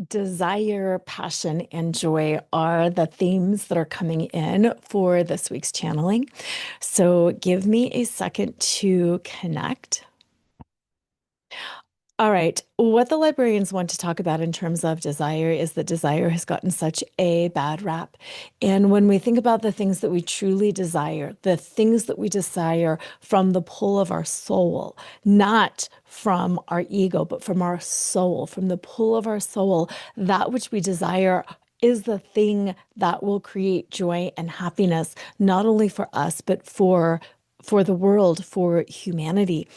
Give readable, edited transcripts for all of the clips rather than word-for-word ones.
Desire, passion, and joy are the themes that are coming in for this week's channeling. So give me a second to connect. All right. What the librarians want to talk about in terms of desire is that desire has gotten such a bad rap. And when we think about the things that we truly desire, the things that we desire from the pull of our soul, not from our ego, but from our soul, from the pull of our soul, that which we desire is the thing that will create joy and happiness, not only for us, but for the world, for humanity.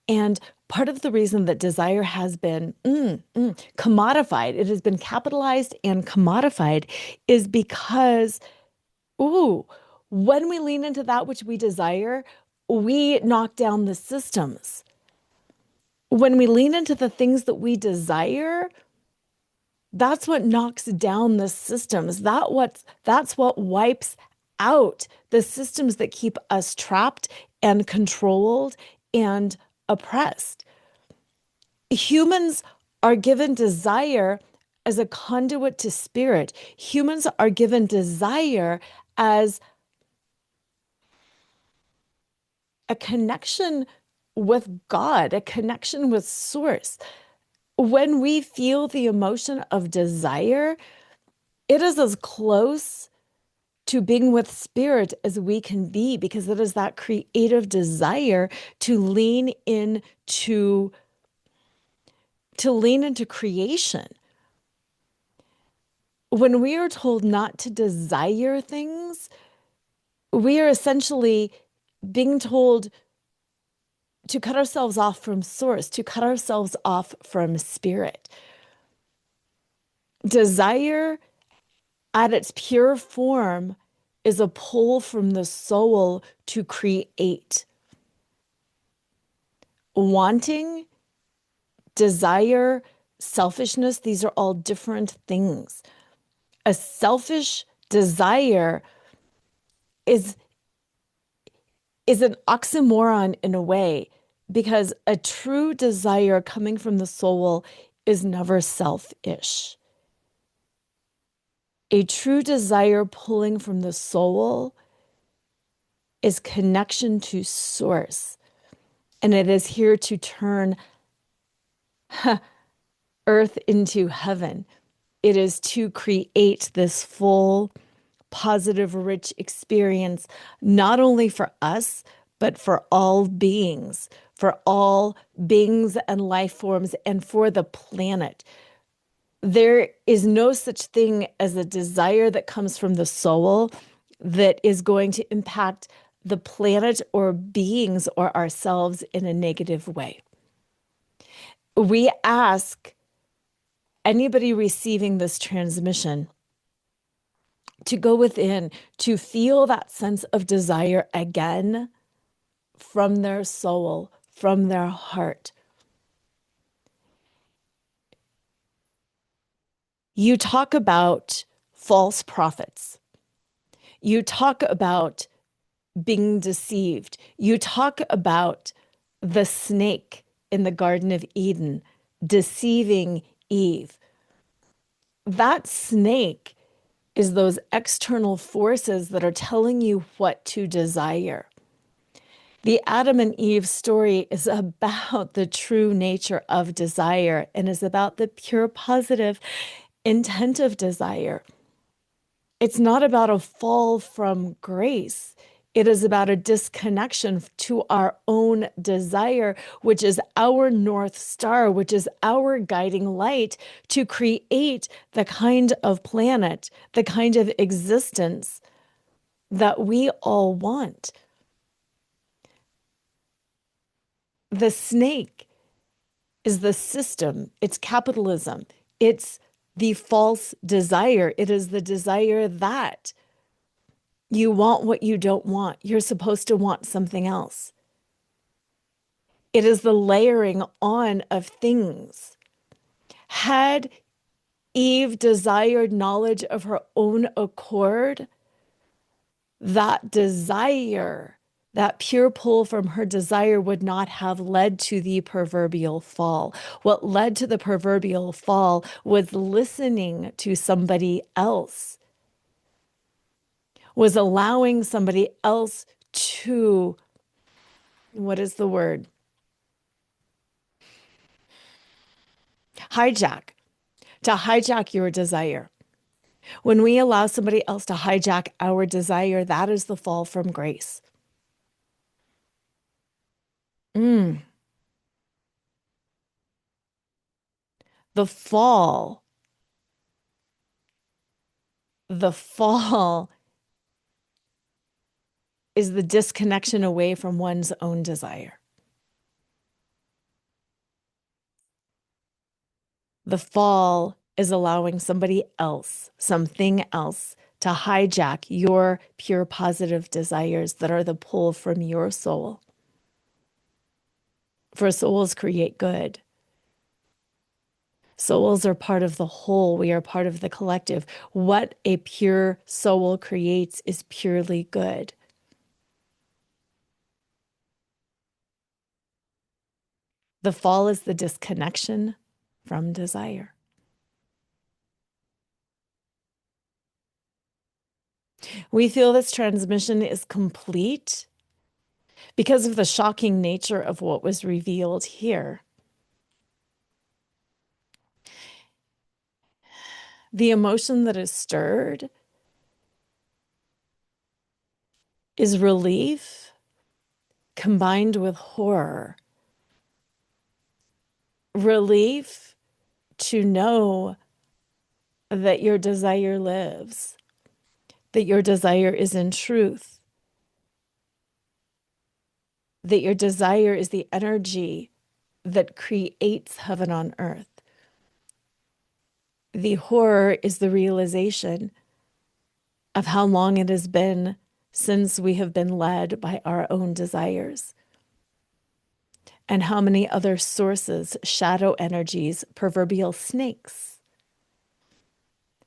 And part of the reason that desire has been commodified, it has been capitalized and commodified, is because, ooh, when we lean into that which we desire, we knock down the systems. When we lean into the things that we desire, that's what knocks down the systems. That's what wipes out the systems that keep us trapped and controlled and oppressed. Humans are given desire as a conduit to spirit. Humans are given desire as a connection with God, a connection with source. When we feel the emotion of desire, it is as close to being with spirit as we can be, because it is that creative desire to lean into creation. When we are told not to desire things, we are essentially being told to cut ourselves off from source, to cut ourselves off from spirit. Desire at its pure form is a pull from the soul to create. Wanting, desire, selfishness, these are all different things. A selfish desire is an oxymoron in a way, because a true desire coming from the soul is never selfish. A true desire pulling from the soul is connection to source, and it is here to turn earth into heaven. It is to create this full, positive, rich experience, not only for us, but for all beings, and life forms, and for the planet. There is no such thing as a desire that comes from the soul that is going to impact the planet or beings or ourselves in a negative way. We ask anybody receiving this transmission to go within, to feel that sense of desire again from their soul, from their heart. You talk about false prophets. You talk about being deceived. You talk about the snake in the Garden of Eden deceiving Eve. That snake is those external forces that are telling you what to desire. The Adam and Eve story is about the true nature of desire and is about the pure positive intent of desire. It's not about a fall from grace. It is about a disconnection to our own desire, which is our North Star, which is our guiding light to create the kind of planet, the kind of existence that we all want. The snake is the system, it's capitalism, it's the false desire. It is the desire that you want what you don't want. You're supposed to want something else. It is the layering on of things. Had Eve desired knowledge of her own accord, that desire That pure pull from her desire would not have led to the proverbial fall. What led to the proverbial fall was listening to somebody else, was allowing somebody else to, what is the word? Hijack, to hijack your desire. When we allow somebody else to hijack our desire, that is the fall from grace. Mm. The fall, the fall is the disconnection away from one's own desire. The fall is allowing somebody else, something else, to hijack your pure positive desires that are the pull from your soul. For souls create good. Souls are part of the whole. We are part of the collective. What a pure soul creates is purely good. The fall is the disconnection from desire. We feel this transmission is complete because of the shocking nature of what was revealed here. The emotion that is stirred is relief combined with horror. Relief to know that your desire lives, that your desire is in truth, that your desire is the energy that creates heaven on earth. The horror is the realization of how long it has been since we have been led by our own desires, and how many other sources, shadow energies, proverbial snakes,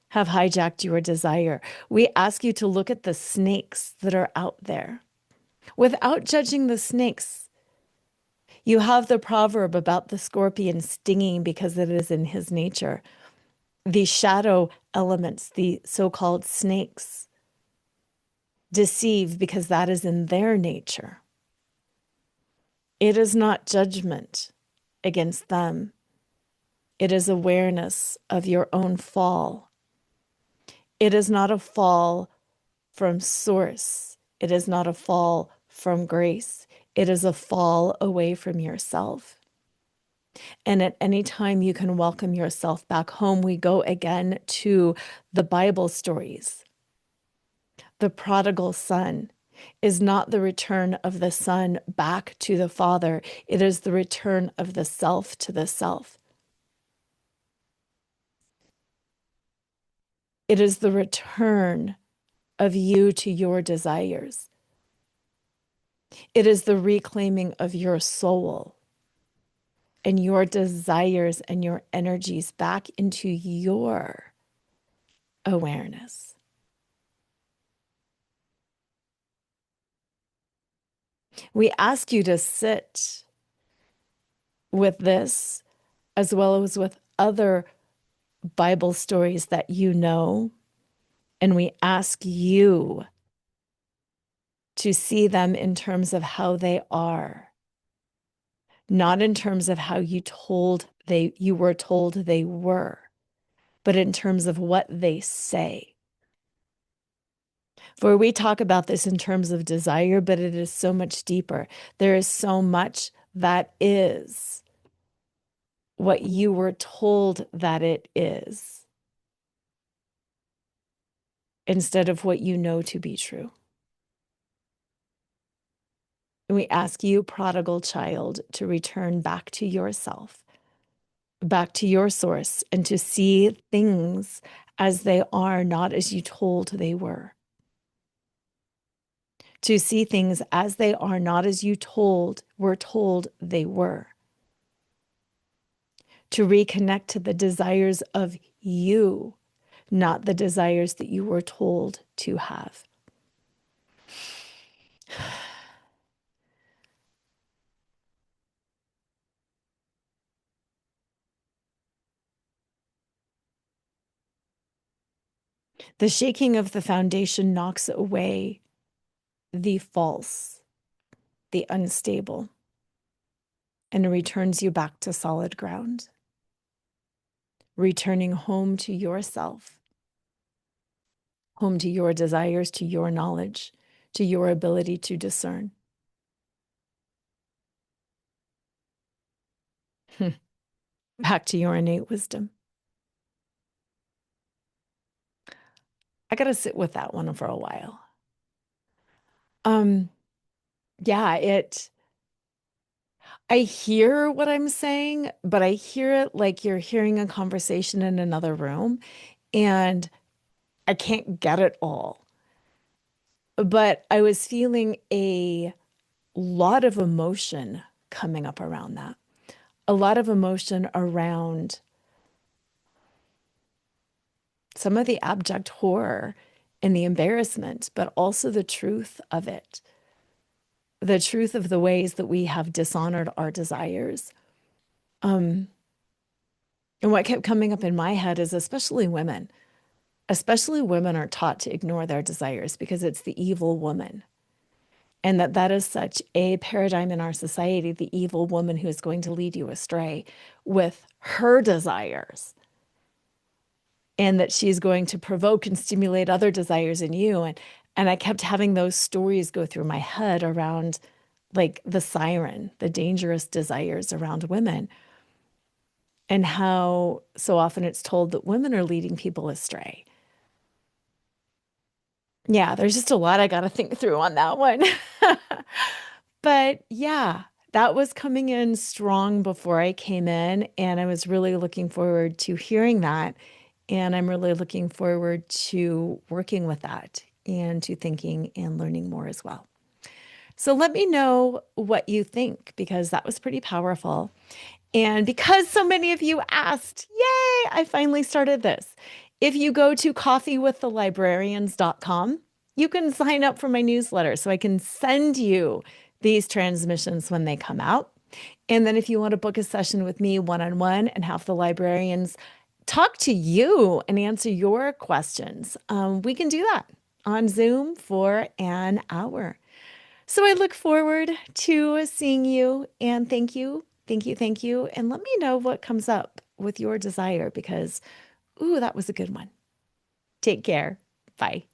have hijacked your desire. We ask you to look at the snakes that are out there without judging the snakes. You have the proverb about the scorpion stinging because it is in his nature. The shadow elements, the so-called snakes, deceive because that is in their nature. It is not judgment against them. It is awareness of your own fall. It is not a fall from source. It is not a fall from grace. It is a fall away from yourself. And at any time you can welcome yourself back home. We go again to the Bible stories. The prodigal son is not the return of the son back to the father. It is the return of the self to the self. It is the return of you to your desires. It is the reclaiming of your soul and your desires and your energies back into your awareness. We ask you to sit with this as well as with other Bible stories that you know, and we ask you to see them in terms of how they are, not in terms of how you were told they were, but in terms of what they say. For we talk about this in terms of desire, but it is so much deeper. There is so much that is what you were told that it is, instead of what you know to be true. And we ask you, prodigal child, to return back to yourself, back to your source, and to see things as they are, not as you told they were. To see things as they are, not as you were told they were. To reconnect to the desires of you, not the desires that you were told to have. The shaking of the foundation knocks away the false, the unstable, and returns you back to solid ground, returning home to yourself, home to your desires, to your knowledge, to your ability to discern. Back to your innate wisdom. I got to sit with that one for a while. Um, yeah, I hear what I'm saying, but I hear it like you're hearing a conversation in another room, and I can't get it all. But I was feeling a lot of emotion coming up around that. A lot of emotion around some of the abject horror and the embarrassment, but also the truth of it, the truth of the ways that we have dishonored our desires. Um, and what kept coming up in my head is especially women are taught to ignore their desires because it's the evil woman. And that is such a paradigm in our society, the evil woman who is going to lead you astray with her desires, and that she's going to provoke and stimulate other desires in you. And I kept having those stories go through my head around like the siren, the dangerous desires around women, and how so often it's told that women are leading people astray. Yeah, there's just a lot I got to think through on that one. But yeah, that was coming in strong before I came in, and I was really looking forward to hearing that. And I'm really looking forward to working with that and to thinking and learning more as well. So let me know what you think because that was pretty powerful. And because so many of you asked, yay, I finally started this. If you go to coffeewiththelibrarians.com, you can sign up for my newsletter so I can send you these transmissions when they come out. And then if you want to book a session with me one-on-one and have the librarians talk to you and answer your questions, we can do that on Zoom for an hour. So I look forward to seeing you and thank you, thank you, thank you. And let me know what comes up with your desire because, ooh, that was a good one. Take care. Bye.